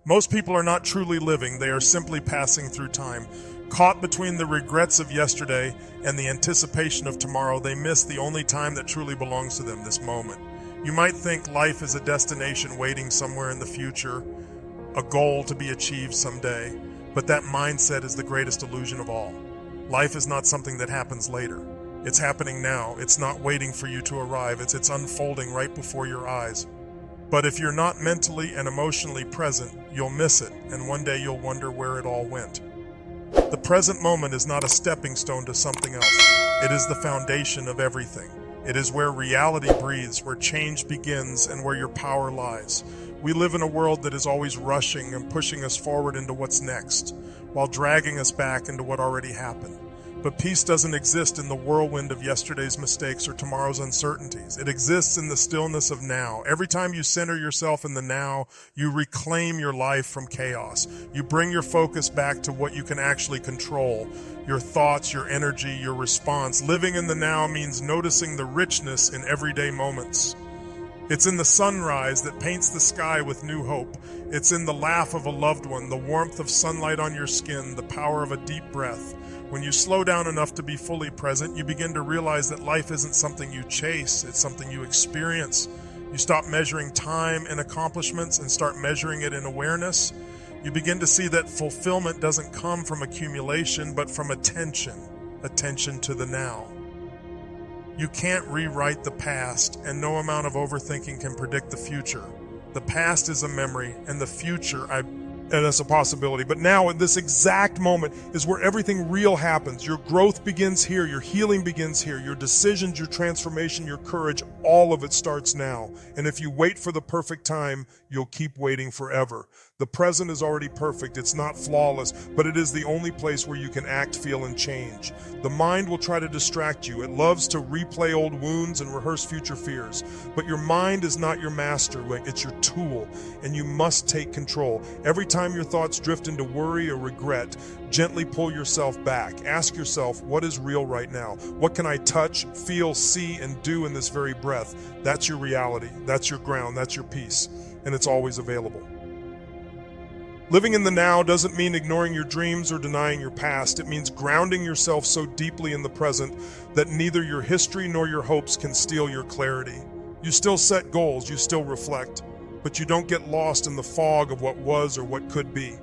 Most people are not truly living, they are simply passing through time. Caught between the regrets of yesterday and the anticipation of tomorrow, they miss the only time that truly belongs to them, this moment. You might think life is a destination waiting somewhere in the future, a goal to be achieved someday, but that mindset is the greatest illusion of all. Life is not something that happens later. It's happening now. It's not waiting for you to arrive. It's unfolding right before your eyes. But if you're not mentally and emotionally present, you'll miss it, and one day you'll wonder where it all went. The present moment is not a stepping stone to something else. It is the foundation of everything. It is where reality breathes, where change begins, and where your power lies. We live in a world that is always rushing and pushing us forward into what's next, while dragging us back into what already happened. But peace doesn't exist in the whirlwind of yesterday's mistakes or tomorrow's uncertainties. It exists in the stillness of now. Every time you center yourself in the now, you reclaim your life from chaos. You bring your focus back to what you can actually control, your thoughts, your energy, your response. Living in the now means noticing the richness in everyday moments. It's in the sunrise that paints the sky with new hope. It's in the laugh of a loved one, the warmth of sunlight on your skin, the power of a deep breath. When you slow down enough to be fully present, you begin to realize that life isn't something you chase, it's something you experience. You stop measuring time and accomplishments and start measuring it in awareness. You begin to see that fulfillment doesn't come from accumulation, but from attention to the now. You can't rewrite the past, and no amount of overthinking can predict the future. The past is a memory, and the future, and that's a possibility. But now, in this exact moment, is where everything real happens. Your growth begins here. Your healing begins here. Your decisions, your transformation, your courage, all of it starts now. And if you wait for the perfect time, you'll keep waiting forever. The present is already perfect. It's not flawless, but it is the only place where you can act, feel, and change. The mind will try to distract you. It loves to replay old wounds and rehearse future fears. But your mind is not your master. It's your tool, and you must take control. Every time your thoughts drift into worry or regret, gently pull yourself back. Ask yourself, what is real right now? What can I touch, feel, see, and do in this very breath? That's your reality. That's your ground. That's your peace. And it's always available. Living in the now doesn't mean ignoring your dreams or denying your past. It means grounding yourself so deeply in the present that neither your history nor your hopes can steal your clarity. You still set goals, you still reflect, but you don't get lost in the fog of what was or what could be.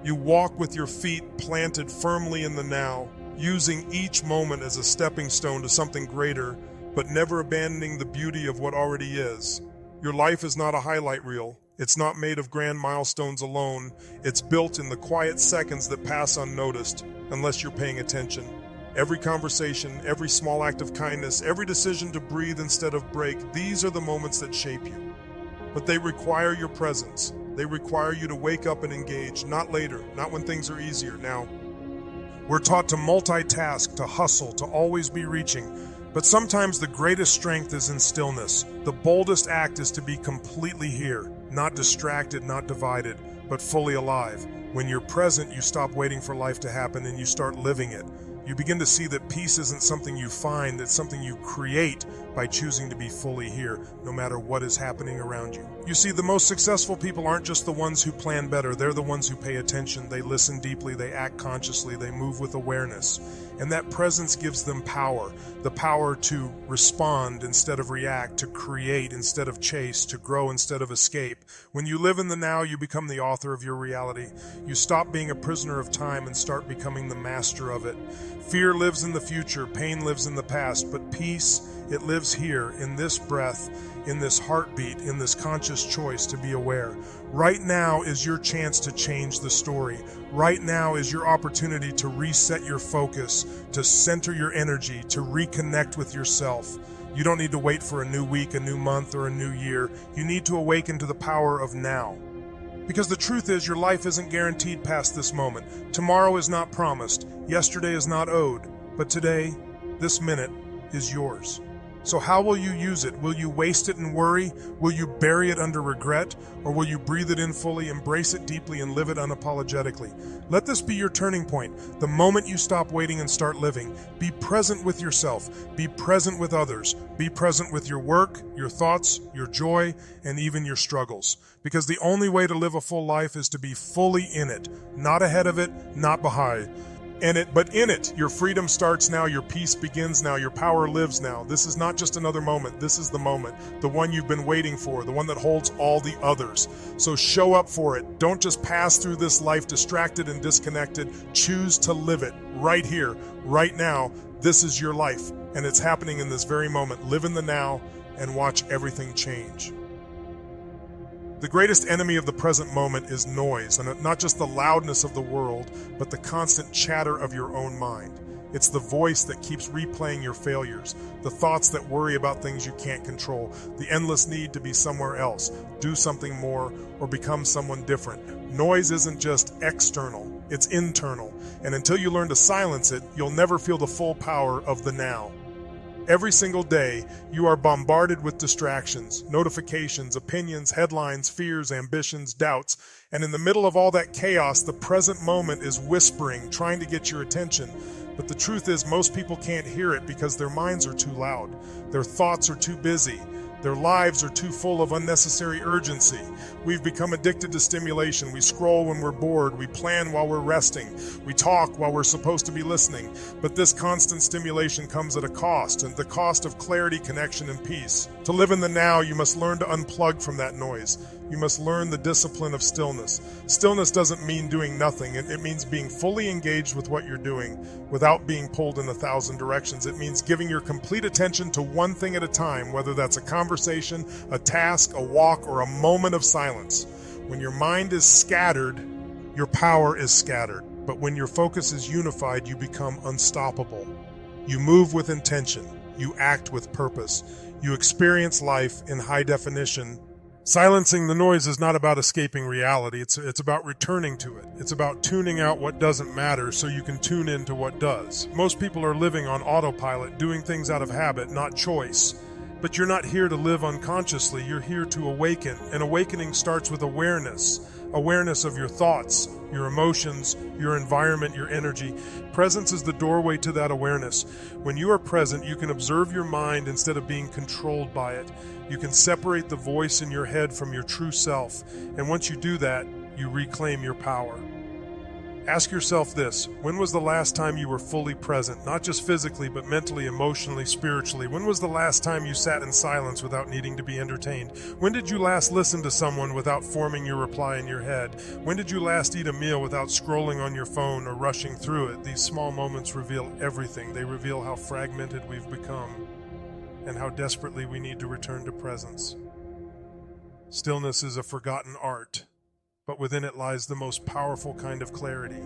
You walk with your feet planted firmly in the now, using each moment as a stepping stone to something greater, but never abandoning the beauty of what already is. Your life is not a highlight reel. It's not made of grand milestones alone. It's built in the quiet seconds that pass unnoticed, unless you're paying attention. Every conversation, every small act of kindness, every decision to breathe instead of break, these are the moments that shape you. But they require your presence. They require you to wake up and engage, not later, not when things are easier. Now, we're taught to multitask, to hustle, to always be reaching. But sometimes the greatest strength is in stillness. The boldest act is to be completely here, not distracted, not divided, but fully alive. When you're present, you stop waiting for life to happen and you start living it. You begin to see that peace isn't something you find, it's something you create by choosing to be fully here, no matter what is happening around you. You see, the most successful people aren't just the ones who plan better, they're the ones who pay attention, they listen deeply, they act consciously, they move with awareness. And that presence gives them power, the power to respond instead of react, to create instead of chase, to grow instead of escape. When you live in the now, you become the author of your reality. You stop being a prisoner of time and start becoming the master of it. Fear lives in the future, pain lives in the past, but peace, it lives here, in this breath, in this heartbeat, in this conscious choice to be aware. Right now is your chance to change the story. Right now is your opportunity to reset your focus, to center your energy, to reconnect with yourself. You don't need to wait for a new week, a new month, or a new year. You need to awaken to the power of now. Because the truth is, your life isn't guaranteed past this moment. Tomorrow is not promised. Yesterday is not owed. But today, this minute, is yours. So how will you use it? Will you waste it in worry? Will you bury it under regret? Or will you breathe it in fully, embrace it deeply, and live it unapologetically? Let this be your turning point. The moment you stop waiting and start living, be present with yourself. Be present with others. Be present with your work, your thoughts, your joy, and even your struggles. Because the only way to live a full life is to be fully in it, not ahead of it, not behind. But in it, your freedom starts now, your peace begins now, your power lives now. This is not just another moment, this is the moment, the one you've been waiting for, the one that holds all the others. So show up for it. Don't just pass through this life distracted and disconnected. Choose to live it right here, right now. This is your life, and it's happening in this very moment. Live in the now and watch everything change. The greatest enemy of the present moment is noise, and not just the loudness of the world, but the constant chatter of your own mind. It's the voice that keeps replaying your failures, the thoughts that worry about things you can't control, the endless need to be somewhere else, do something more, or become someone different. Noise isn't just external, it's internal, and until you learn to silence it, you'll never feel the full power of the now. Every single day, you are bombarded with distractions, notifications, opinions, headlines, fears, ambitions, doubts, and in the middle of all that chaos, the present moment is whispering, trying to get your attention. But the truth is, most people can't hear it because their minds are too loud. Their thoughts are too busy. Their lives are too full of unnecessary urgency. We've become addicted to stimulation. We scroll when we're bored. We plan while we're resting. We talk while we're supposed to be listening. But this constant stimulation comes at a cost, and the cost of clarity, connection, and peace. To live in the now, you must learn to unplug from that noise. You must learn the discipline of stillness. Stillness doesn't mean doing nothing. It means being fully engaged with what you're doing without being pulled in 1,000 directions. It means giving your complete attention to one thing at a time, whether that's a conversation, a task, a walk, or a moment of silence. When your mind is scattered, your power is scattered. But when your focus is unified, you become unstoppable. You move with intention. You act with purpose. You experience life in high definition. Silencing the noise is not about escaping reality. It's about returning to it. It's about tuning out what doesn't matter so you can tune into what does. Most people are living on autopilot, doing things out of habit, not choice. But you're not here to live unconsciously. You're here to awaken. And awakening starts with awareness. Awareness of your thoughts, your emotions, your environment, your energy. Presence is the doorway to that awareness. When you are present, you can observe your mind instead of being controlled by it. You can separate the voice in your head from your true self. And once you do that, you reclaim your power. Ask yourself this: when was the last time you were fully present, not just physically, but mentally, emotionally, spiritually? When was the last time you sat in silence without needing to be entertained? When did you last listen to someone without forming your reply in your head? When did you last eat a meal without scrolling on your phone or rushing through it? These small moments reveal everything. They reveal how fragmented we've become and how desperately we need to return to presence. Stillness is a forgotten art, but within it lies the most powerful kind of clarity.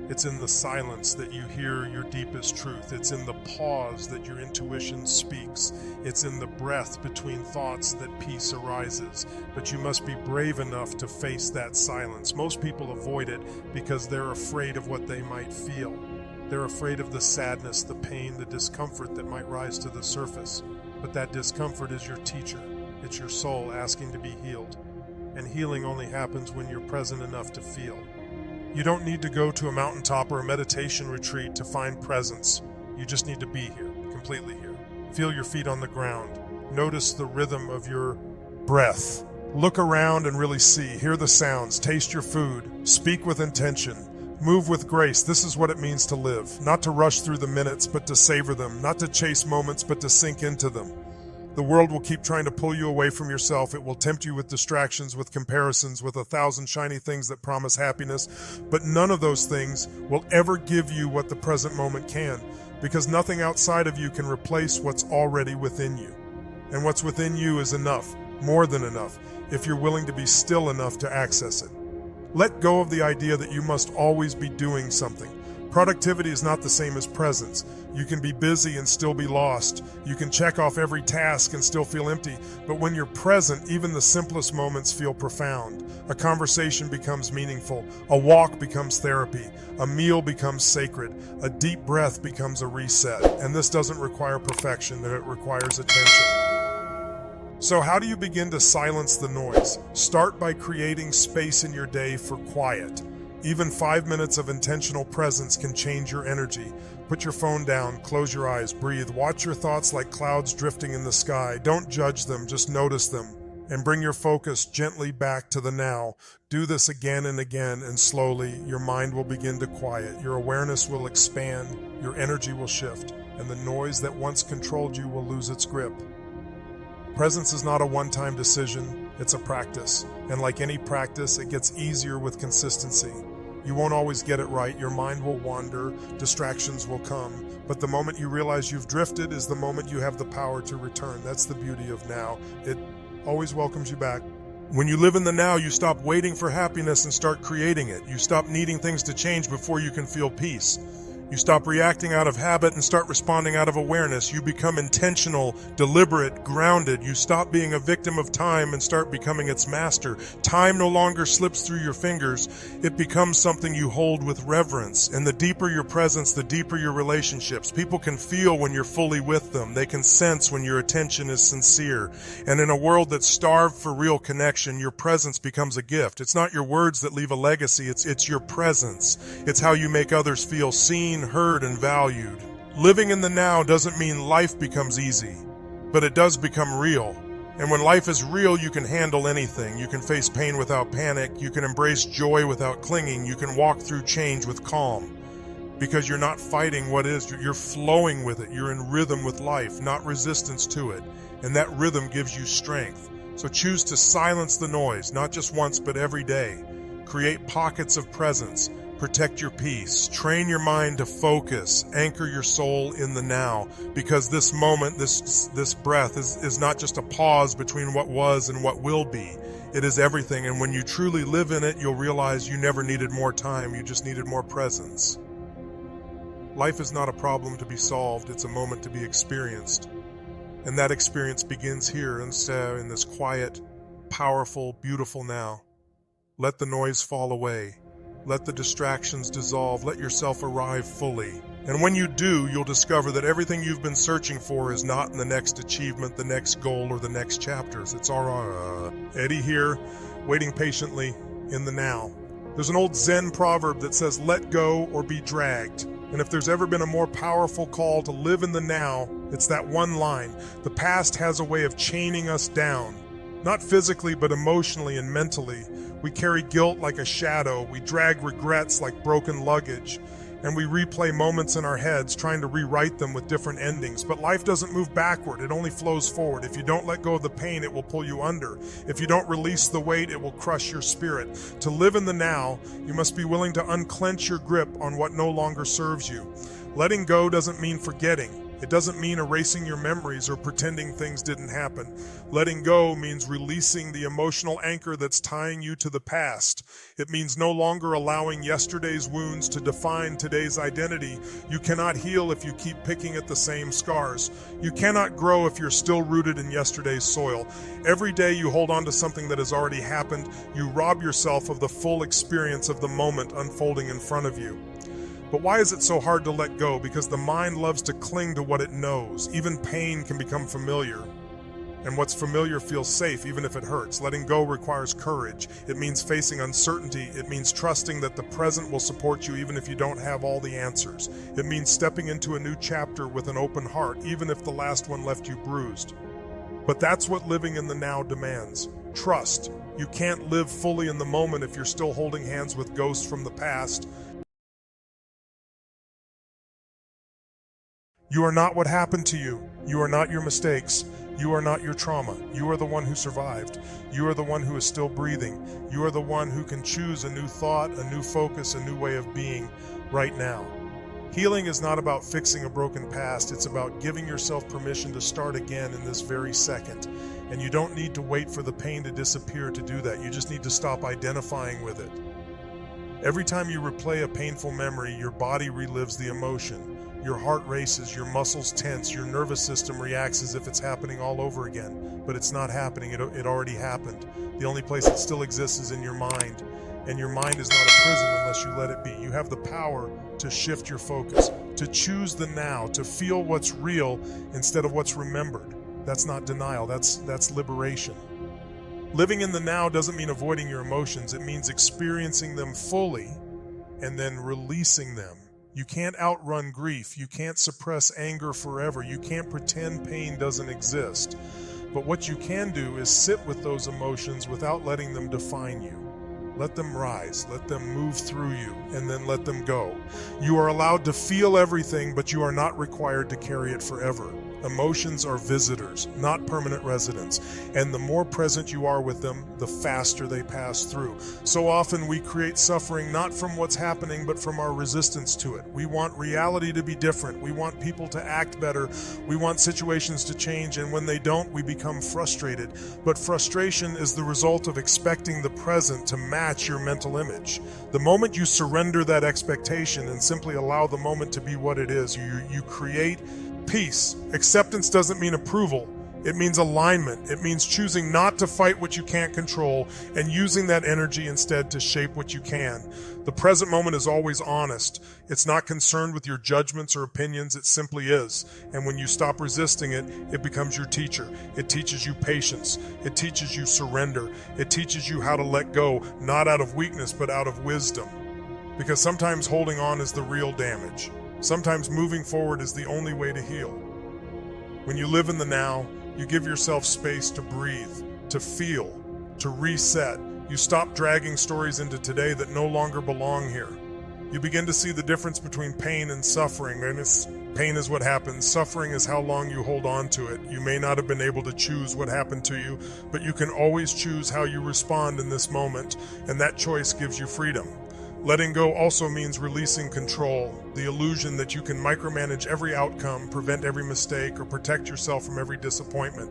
It's in the silence that you hear your deepest truth. It's in the pause that your intuition speaks. It's in the breath between thoughts that peace arises. But you must be brave enough to face that silence. Most people avoid it because they're afraid of what they might feel. They're afraid of the sadness, the pain, the discomfort that might rise to the surface. But that discomfort is your teacher. It's your soul asking to be healed. And healing only happens when you're present enough to feel. You don't need to go to a mountaintop or a meditation retreat to find presence. You just need to be here, completely here. Feel your feet on the ground. Notice the rhythm of your breath. Look around and really see. Hear the sounds. Taste your food. Speak with intention. Move with grace. This is what it means to live. Not to rush through the minutes, but to savor them. Not to chase moments, but to sink into them. The world will keep trying to pull you away from yourself. It will tempt you with distractions, with comparisons, with 1,000 shiny things that promise happiness. But none of those things will ever give you what the present moment can, because nothing outside of you can replace what's already within you. And what's within you is enough, more than enough, if you're willing to be still enough to access it. Let go of the idea that you must always be doing something. Productivity is not the same as presence. You can be busy and still be lost. You can check off every task and still feel empty. But when you're present, even the simplest moments feel profound. A conversation becomes meaningful. A walk becomes therapy. A meal becomes sacred. A deep breath becomes a reset. And this doesn't require perfection, it requires attention. So how do you begin to silence the noise? Start by creating space in your day for quiet. Even 5 minutes of intentional presence can change your energy. Put your phone down, close your eyes, breathe. Watch your thoughts like clouds drifting in the sky. Don't judge them, just notice them. And bring your focus gently back to the now. Do this again and again, and slowly your mind will begin to quiet. Your awareness will expand, your energy will shift, and the noise that once controlled you will lose its grip. Presence is not a one-time decision, it's a practice. And like any practice, it gets easier with consistency. You won't always get it right, your mind will wander, distractions will come, but the moment you realize you've drifted is the moment you have the power to return. That's the beauty of now. It always welcomes you back. When you live in the now, you stop waiting for happiness and start creating it. You stop needing things to change before you can feel peace. You stop reacting out of habit and start responding out of awareness. You become intentional, deliberate, grounded. You stop being a victim of time and start becoming its master. Time no longer slips through your fingers. It becomes something you hold with reverence. And the deeper your presence, the deeper your relationships. People can feel when you're fully with them. They can sense when your attention is sincere. And in a world that's starved for real connection, your presence becomes a gift. It's not your words that leave a legacy. It's your presence. It's how you make others feel seen, heard, and valued. Living in the now doesn't mean life becomes easy, but it does become real. And when life is real, you can handle anything. You can face pain without panic. You can embrace joy without clinging. You can walk through change with calm. Because you're not fighting what is, you're flowing with it. You're in rhythm with life, not resistance to it. And that rhythm gives you strength. So choose to silence the noise, not just once, but every day. Create pockets of presence. Protect your peace. Train your mind to focus. Anchor your soul in the now. Because this moment, this breath is not just a pause between what was and what will be. It is everything. And when you truly live in it, you'll realize you never needed more time. You just needed more presence. Life is not a problem to be solved. It's a moment to be experienced. And that experience begins here instead in this quiet, powerful, beautiful now. Let the noise fall away. Let the distractions dissolve. Let yourself arrive fully. And when you do, you'll discover that everything you've been searching for is not in the next achievement, the next goal, or the next chapters. It's all right. Eddie here, waiting patiently in the now. There's an old Zen proverb that says, let go or be dragged. And if there's ever been a more powerful call to live in the now, it's that one line. The past has a way of chaining us down. Not physically, but emotionally and mentally. We carry guilt like a shadow. We drag regrets like broken luggage. And we replay moments in our heads, trying to rewrite them with different endings. But life doesn't move backward, it only flows forward. If you don't let go of the pain, it will pull you under. If you don't release the weight, it will crush your spirit. To live in the now, you must be willing to unclench your grip on what no longer serves you. Letting go doesn't mean forgetting. It doesn't mean erasing your memories or pretending things didn't happen. Letting go means releasing the emotional anchor that's tying you to the past. It means no longer allowing yesterday's wounds to define today's identity. You cannot heal if you keep picking at the same scars. You cannot grow if you're still rooted in yesterday's soil. Every day you hold on to something that has already happened, you rob yourself of the full experience of the moment unfolding in front of you. But why is it so hard to let go? Because the mind loves to cling to what it knows. Even pain can become familiar. And what's familiar feels safe, even if it hurts. Letting go requires courage. It means facing uncertainty. It means trusting that the present will support you even if you don't have all the answers. It means stepping into a new chapter with an open heart, even if the last one left you bruised. But that's what living in the now demands. Trust. You can't live fully in the moment if you're still holding hands with ghosts from the past. You are not what happened to you. You are not your mistakes. You are not your trauma. You are the one who survived. You are the one who is still breathing. You are the one who can choose a new thought, a new focus, a new way of being right now. Healing is not about fixing a broken past. It's about giving yourself permission to start again in this very second. And you don't need to wait for the pain to disappear to do that. You just need to stop identifying with it. Every time you replay a painful memory, your body relives the emotion. Your heart races, your muscles tense, your nervous system reacts as if it's happening all over again. But it's not happening, it already happened. The only place it still exists is in your mind. And your mind is not a prison unless you let it be. You have the power to shift your focus, to choose the now, to feel what's real instead of what's remembered. That's not denial, that's liberation. Living in the now doesn't mean avoiding your emotions. It means experiencing them fully and then releasing them. You can't outrun grief. You can't suppress anger forever. You can't pretend pain doesn't exist. But what you can do is sit with those emotions without letting them define you. Let them rise, let them move through you, and then let them go. You are allowed to feel everything, but you are not required to carry it forever. Emotions are visitors, not permanent residents, and the more present you are with them, the faster they pass through. So often we create suffering not from what's happening, but from our resistance to it. We want reality to be different. We want people to act better. We want situations to change, and when they don't, we become frustrated. But frustration is the result of expecting the present to match your mental image. The moment you surrender that expectation and simply allow the moment to be what it is, you create peace. Acceptance doesn't mean approval. It means alignment. It means choosing not to fight what you can't control and using that energy instead to shape what you can. The present moment is always honest. It's not concerned with your judgments or opinions. It simply is. And when you stop resisting it, it becomes your teacher. It teaches you patience. It teaches you surrender. It teaches you how to let go, not out of weakness, but out of wisdom. Because sometimes holding on is the real damage. Sometimes moving forward is the only way to heal. When you live in the now, you give yourself space to breathe, to feel, to reset. You stop dragging stories into today that no longer belong here. You begin to see the difference between pain and suffering. And pain is what happens. Suffering is how long you hold on to it. You may not have been able to choose what happened to you, but you can always choose how you respond in this moment, and that choice gives you freedom. Letting go also means releasing control, the illusion that you can micromanage every outcome, prevent every mistake, or protect yourself from every disappointment.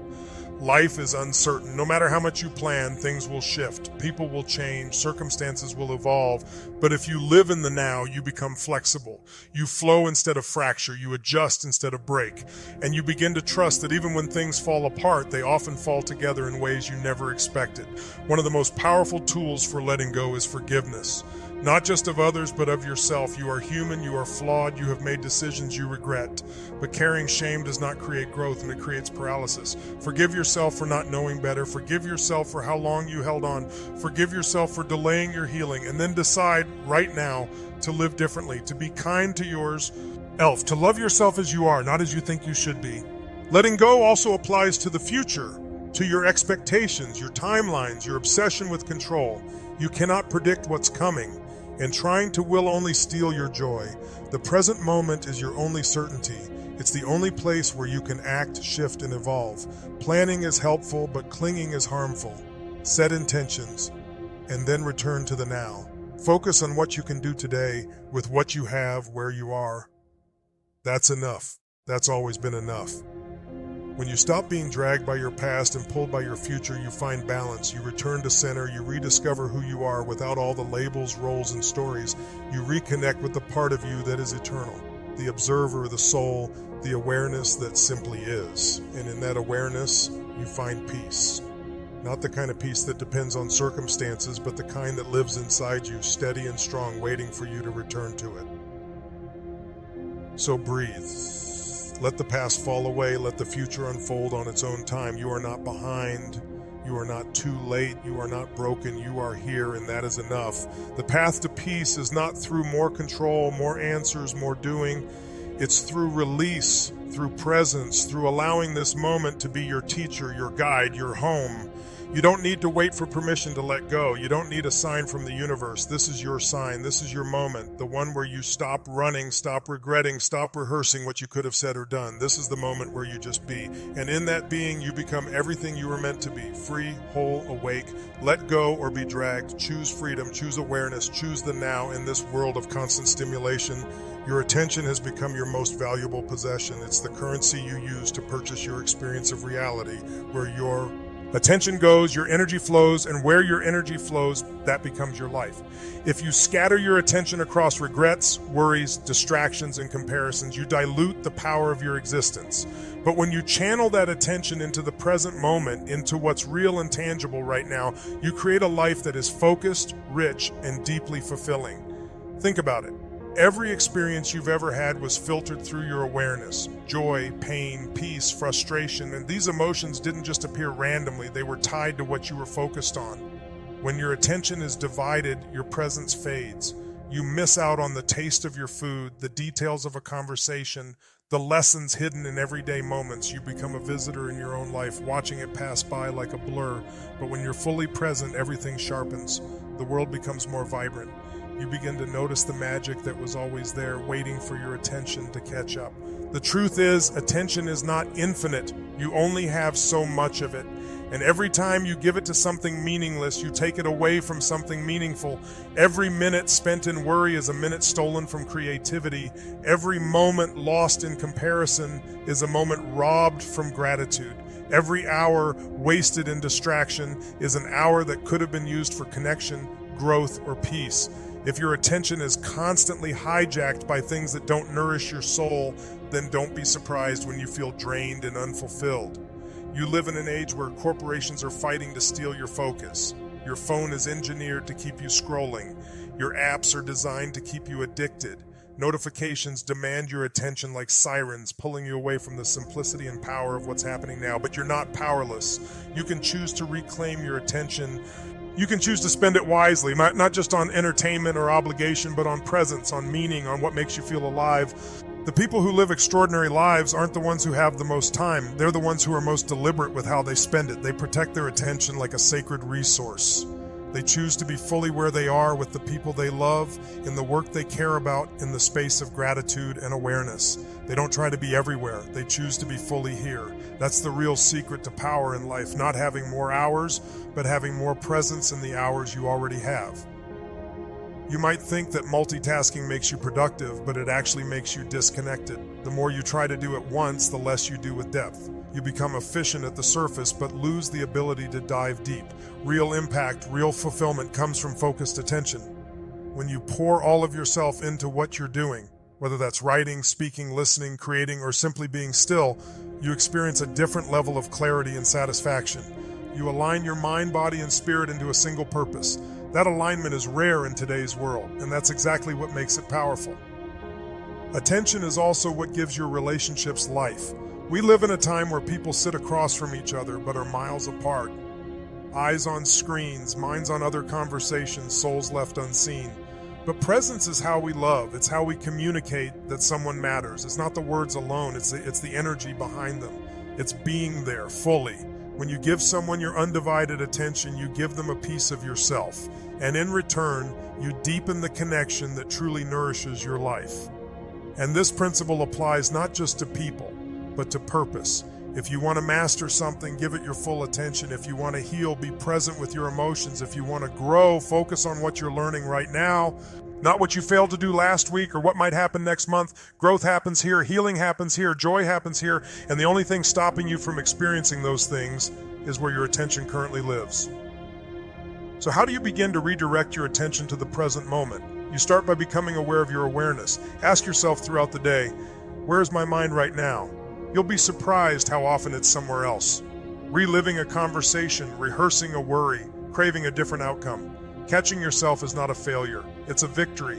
Life is uncertain. No matter how much you plan, things will shift, people will change, circumstances will evolve. But if you live in the now, you become flexible. You flow instead of fracture, you adjust instead of break, and you begin to trust that even when things fall apart, they often fall together in ways you never expected. One of the most powerful tools for letting go is forgiveness. Not just of others, but of yourself. You are human, you are flawed, you have made decisions you regret. But carrying shame does not create growth, and it creates paralysis. Forgive yourself for not knowing better. Forgive yourself for how long you held on. Forgive yourself for delaying your healing, and then decide right now to live differently, to be kind to yourself, to love yourself as you are, not as you think you should be. Letting go also applies to the future, to your expectations, your timelines, your obsession with control. You cannot predict what's coming, and trying to will only steal your joy. The present moment is your only certainty. It's the only place where you can act, shift, and evolve. Planning is helpful, but clinging is harmful. Set intentions, and then return to the now. Focus on what you can do today with what you have where you are. That's enough. That's always been enough. When you stop being dragged by your past and pulled by your future, you find balance. You return to center. You rediscover who you are without all the labels, roles, and stories. You reconnect with the part of you that is eternal, the observer, the soul, the awareness that simply is. And in that awareness, you find peace. Not the kind of peace that depends on circumstances, but the kind that lives inside you, steady and strong, waiting for you to return to it. So breathe. Let the past fall away. Let the future unfold on its own time. You are not behind. You are not too late. You are not broken. You are here, and that is enough. The path to peace is not through more control, more answers, more doing. It's through release, through presence, through allowing this moment to be your teacher, your guide, your home. You don't need to wait for permission to let go. You don't need a sign from the universe. This is your sign. This is your moment, the one where you stop running, stop regretting, stop rehearsing what you could have said or done. This is the moment where you just be. And in that being, you become everything you were meant to be, free, whole, awake. Let go or be dragged. Choose freedom, choose awareness, choose the now in this world of constant stimulation. Your attention has become your most valuable possession. It's the currency you use to purchase your experience of reality, where your Attention goes, your energy flows, and where your energy flows, that becomes your life. If you scatter your attention across regrets, worries, distractions, and comparisons, you dilute the power of your existence. But when you channel that attention into the present moment, into what's real and tangible right now, you create a life that is focused, rich, and deeply fulfilling. Think about it. Every experience you've ever had was filtered through your awareness. Joy, pain, peace, frustration, and these emotions didn't just appear randomly, they were tied to what you were focused on. When your attention is divided, your presence fades. You miss out on the taste of your food, the details of a conversation, the lessons hidden in everyday moments. You become a visitor in your own life, watching it pass by like a blur. But when you're fully present, everything sharpens. The world becomes more vibrant. You begin to notice the magic that was always there, waiting for your attention to catch up. The truth is, attention is not infinite. You only have so much of it. And every time you give it to something meaningless, you take it away from something meaningful. Every minute spent in worry is a minute stolen from creativity. Every moment lost in comparison is a moment robbed from gratitude. Every hour wasted in distraction is an hour that could have been used for connection, growth, or peace. If your attention is constantly hijacked by things that don't nourish your soul, then don't be surprised when you feel drained and unfulfilled. You live in an age where corporations are fighting to steal your focus. Your phone is engineered to keep you scrolling. Your apps are designed to keep you addicted. Notifications demand your attention like sirens, pulling you away from the simplicity and power of what's happening now. But you're not powerless. You can choose to reclaim your attention. You can choose to spend it wisely, not just on entertainment or obligation, but on presence, on meaning, on what makes you feel alive. The people who live extraordinary lives aren't the ones who have the most time. They're the ones who are most deliberate with how they spend it. They protect their attention like a sacred resource. They choose to be fully where they are with the people they love, in the work they care about, in the space of gratitude and awareness. They don't try to be everywhere. They choose to be fully here. That's the real secret to power in life, not having more hours, but having more presence in the hours you already have. You might think that multitasking makes you productive, but it actually makes you disconnected. The more you try to do at once, the less you do with depth. You become efficient at the surface, but lose the ability to dive deep. Real impact, real fulfillment comes from focused attention. When you pour all of yourself into what you're doing, whether that's writing, speaking, listening, creating, or simply being still, you experience a different level of clarity and satisfaction. You align your mind, body, and spirit into a single purpose. That alignment is rare in today's world, and that's exactly what makes it powerful. Attention is also what gives your relationships life. We live in a time where people sit across from each other but are miles apart. Eyes on screens, minds on other conversations, souls left unseen. But presence is how we love. It's how we communicate that someone matters. It's not the words alone, it's the energy behind them. It's being there fully. When you give someone your undivided attention, you give them a piece of yourself. And in return, you deepen the connection that truly nourishes your life. And this principle applies not just to people, but to purpose. If you want to master something, give it your full attention. If you want to heal, be present with your emotions. If you want to grow, focus on what you're learning right now, not what you failed to do last week or what might happen next month. Growth happens here, healing happens here, joy happens here, and the only thing stopping you from experiencing those things is where your attention currently lives. So how do you begin to redirect your attention to the present moment? You start by becoming aware of your awareness. Ask yourself throughout the day, where is my mind right now? You'll be surprised how often it's somewhere else. Reliving a conversation, rehearsing a worry, craving a different outcome. Catching yourself is not a failure, it's a victory.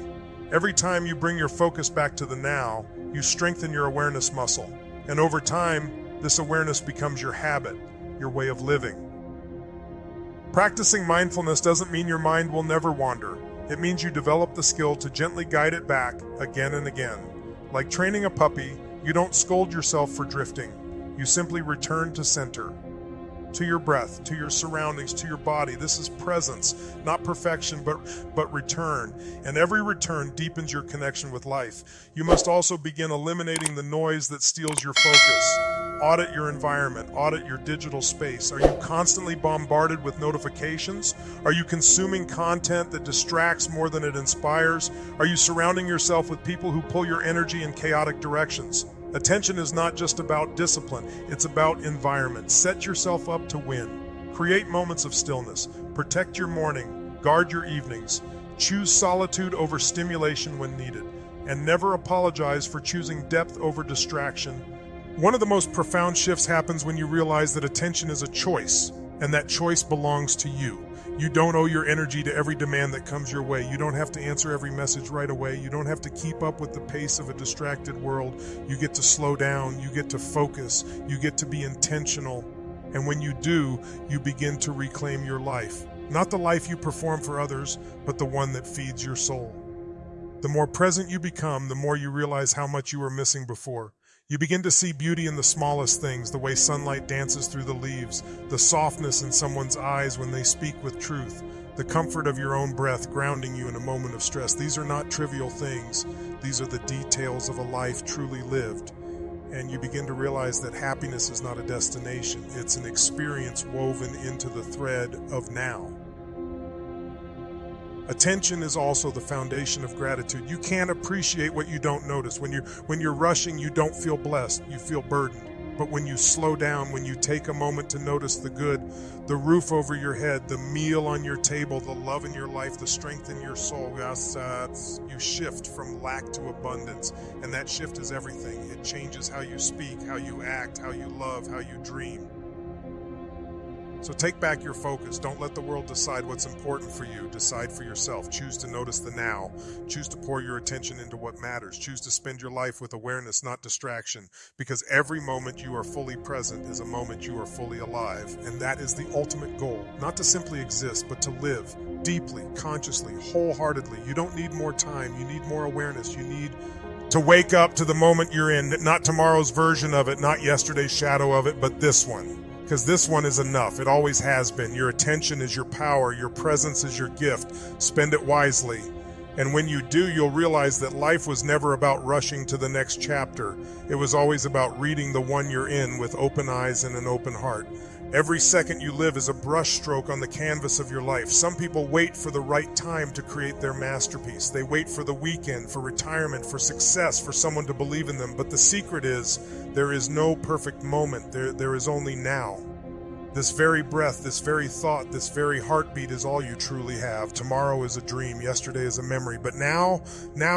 Every time you bring your focus back to the now, you strengthen your awareness muscle. And over time, this awareness becomes your habit, your way of living. Practicing mindfulness doesn't mean your mind will never wander. It means you develop the skill to gently guide it back again and again. Like training a puppy, you don't scold yourself for drifting. You simply return to center, to your breath, to your surroundings, to your body. This is presence, not perfection, but return. And every return deepens your connection with life. You must also begin eliminating the noise that steals your focus. Audit your environment, audit your digital space. Are you constantly bombarded with notifications? Are you consuming content that distracts more than it inspires? Are you surrounding yourself with people who pull your energy in chaotic directions? Attention is not just about discipline, it's about environment. Set yourself up to win. Create moments of stillness. Protect your morning. Guard your evenings. Choose solitude over stimulation when needed. And never apologize for choosing depth over distraction. One of the most profound shifts happens when you realize that attention is a choice, and that choice belongs to you. You don't owe your energy to every demand that comes your way. You don't have to answer every message right away. You don't have to keep up with the pace of a distracted world. You get to slow down. You get to focus. You get to be intentional. And when you do, you begin to reclaim your life. Not the life you perform for others, but the one that feeds your soul. The more present you become, the more you realize how much you were missing before. You begin to see beauty in the smallest things, the way sunlight dances through the leaves, the softness in someone's eyes when they speak with truth, the comfort of your own breath grounding you in a moment of stress. These are not trivial things. These are the details of a life truly lived. And you begin to realize that happiness is not a destination. It's an experience woven into the thread of now. Attention is also the foundation of gratitude. You can't appreciate what you don't notice. When you're rushing, you don't feel blessed, you feel burdened. But when you slow down, when you take a moment to notice the good, the roof over your head, the meal on your table, the love in your life, the strength in your soul, you shift from lack to abundance. And that shift is everything. It changes how you speak, how you act, how you love, how you dream. So take back your focus. Don't let the world decide what's important for you. Decide for yourself. Choose to notice the now. Choose to pour your attention into what matters. Choose to spend your life with awareness, not distraction. Because every moment you are fully present is a moment you are fully alive. And that is the ultimate goal. Not to simply exist, but to live deeply, consciously, wholeheartedly. You don't need more time. You need more awareness. You need to wake up to the moment you're in. Not tomorrow's version of it, not yesterday's shadow of it, but this one. Because this one is enough. It always has been. Your attention is your power. Your presence is your gift. Spend it wisely. And when you do, you'll realize that life was never about rushing to the next chapter. It was always about reading the one you're in with open eyes and an open heart. Every second you live is a brushstroke on the canvas of your life. Some people wait for the right time to create their masterpiece. They wait for the weekend, for retirement, for success, for someone to believe in them. But the secret is, there is no perfect moment. There is only now. This very breath, this very thought, this very heartbeat is all you truly have. Tomorrow is a dream. Yesterday is a memory. But now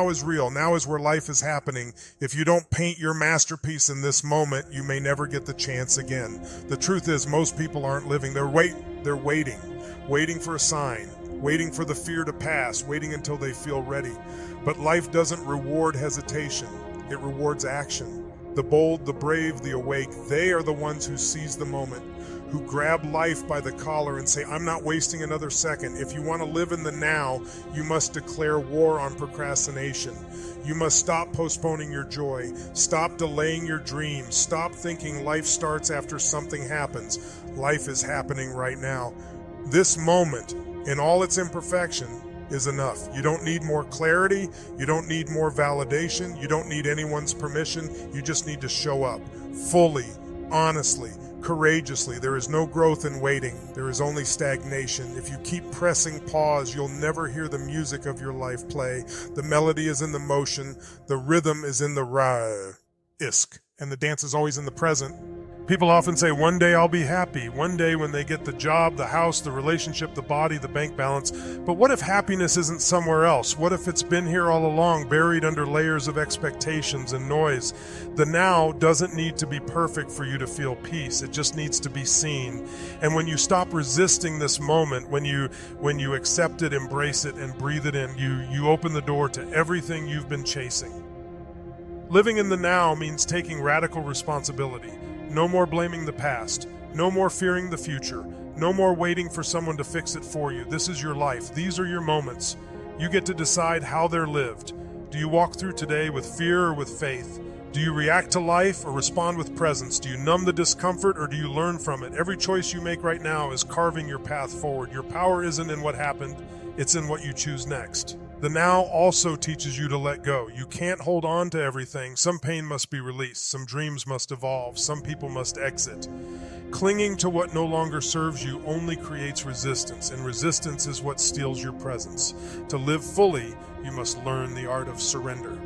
is real. Now is where life is happening. If you don't paint your masterpiece in this moment, you may never get the chance again. The truth is, most people aren't living. They're waiting for a sign, waiting for the fear to pass, waiting until they feel ready. But life doesn't reward hesitation. It rewards action. The bold, the brave, the awake, they are the ones who seize the moment, who grab life by the collar and say, I'm not wasting another second. If you want to live in the now, you must declare war on procrastination. You must stop postponing your joy. Stop delaying your dreams. Stop thinking life starts after something happens. Life is happening right now. This moment, in all its imperfection, is enough. You don't need more clarity. You don't need more validation. You don't need anyone's permission. You just need to show up fully, honestly, courageously. There is no growth in waiting. There is only stagnation. If you keep pressing pause, you'll never hear the music of your life play. The melody is in the motion. The rhythm is in the isk. And the dance is always in the present. People often say, one day I'll be happy. One day when they get the job, the house, the relationship, the body, the bank balance. But what if happiness isn't somewhere else? What if it's been here all along, buried under layers of expectations and noise? The now doesn't need to be perfect for you to feel peace. It just needs to be seen. And when you stop resisting this moment, when you accept it, embrace it, and breathe it in, you open the door to everything you've been chasing. Living in the now means taking radical responsibility. No more blaming the past. No more fearing the future. No more waiting for someone to fix it for you. This is your life. These are your moments. You get to decide how they're lived. Do you walk through today with fear or with faith? Do you react to life or respond with presence? Do you numb the discomfort or do you learn from it? Every choice you make right now is carving your path forward. Your power isn't in what happened. It's in what you choose next. The now also teaches you to let go. You can't hold on to everything. Some pain must be released. Some dreams must evolve. Some people must exit. Clinging to what no longer serves you only creates resistance, and resistance is what steals your presence. To live fully, you must learn the art of surrender.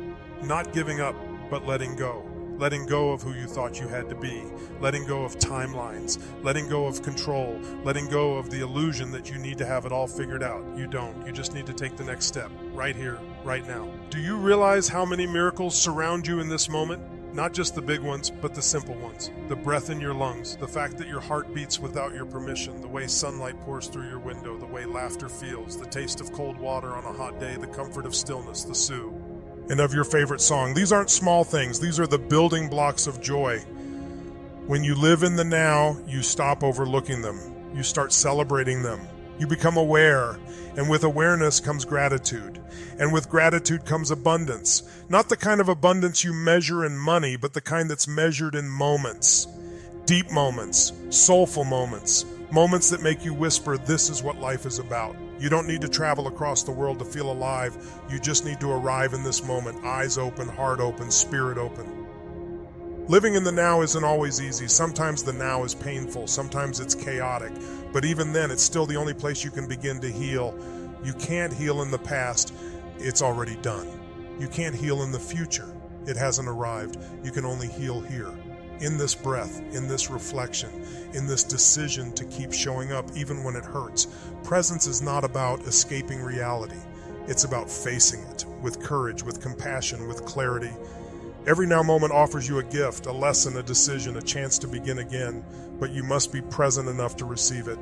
Not giving up, but letting go. letting go of who you thought you had to be, letting go of timelines, letting go of control, letting go of the illusion that you need to have it all figured out. You don't. You just need to take the next step, right here, right now. Do you realize how many miracles surround you in this moment? Not just the big ones, but the simple ones. The breath in your lungs, the fact that your heart beats without your permission, the way sunlight pours through your window, the way laughter feels, the taste of cold water on a hot day, the comfort of stillness, the Sioux, and of your favorite song. These aren't small things. These are the building blocks of joy. When you live in the now, you stop overlooking them. You start celebrating them. You become aware, and with awareness comes gratitude. And with gratitude comes abundance. Not the kind of abundance you measure in money, but the kind that's measured in moments. Deep moments, soulful moments, moments that make you whisper, this is what life is about. You don't need to travel across the world to feel alive. You just need to arrive in this moment, eyes open, heart open, spirit open. Living in the now isn't always easy. Sometimes the now is painful. Sometimes it's chaotic. But even then, it's still the only place you can begin to heal. You can't heal in the past. It's already done. You can't heal in the future. It hasn't arrived. You can only heal here. In this breath, in this reflection, in this decision to keep showing up even when it hurts. Presence is not about escaping reality. It's about facing it with courage, with compassion, with clarity. Every now moment offers you a gift, a lesson, a decision, a chance to begin again, but you must be present enough to receive it.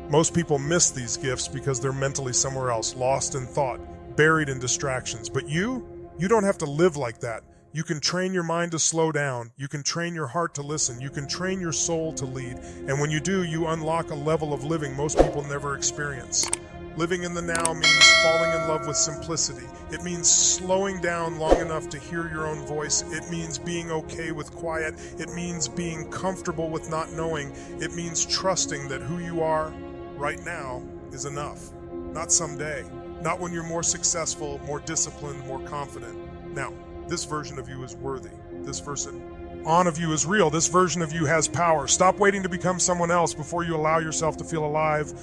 Most people miss these gifts because they're mentally somewhere else, lost in thought, buried in distractions. But you don't have to live like that. You can train your mind to slow down. You can train your heart to listen. You can train your soul to lead. And when you do, you unlock a level of living most people never experience. Living in the now means falling in love with simplicity. It means slowing down long enough to hear your own voice. It means being okay with quiet. It means being comfortable with not knowing. It means trusting that who you are right now is enough. Not someday. Not when you're more successful, more disciplined, more confident. Now, this version of you is worthy. This version of you is real. This version of you has power. Stop waiting to become someone else before you allow yourself to feel alive.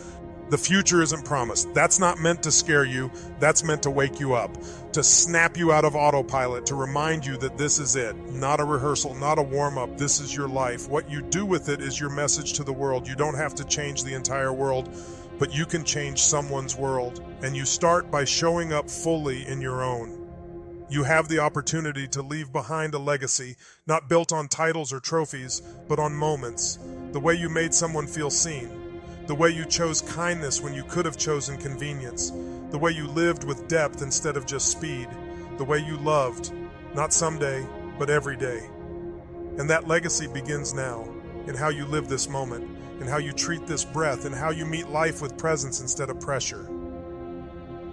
The future isn't promised. That's not meant to scare you. That's meant to wake you up, to snap you out of autopilot, to remind you that this is it. Not a rehearsal, not a warm-up. This is your life. What you do with it is your message to the world. You don't have to change the entire world, but you can change someone's world. And you start by showing up fully in your own. You have the opportunity to leave behind a legacy, not built on titles or trophies, but on moments. The way you made someone feel seen. The way you chose kindness when you could have chosen convenience. The way you lived with depth instead of just speed. The way you loved, not someday, but every day. And that legacy begins now, in how you live this moment, in how you treat this breath, in how you meet life with presence instead of pressure.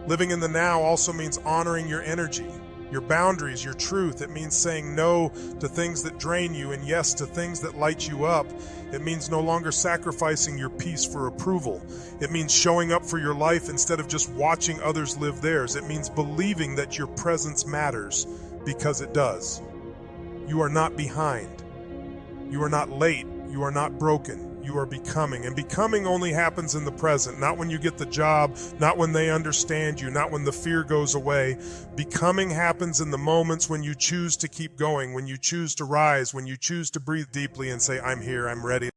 Living in the now also means honoring your energy, your boundaries, your truth. It means saying no to things that drain you and yes to things that light you up. It means no longer sacrificing your peace for approval. It means showing up for your life instead of just watching others live theirs. It means believing that your presence matters, because it does. You are not behind. You are not late. You are not broken. You are becoming. And becoming only happens in the present, not when you get the job, not when they understand you, not when the fear goes away. Becoming happens in the moments when you choose to keep going, when you choose to rise, when you choose to breathe deeply and say, I'm here, I'm ready.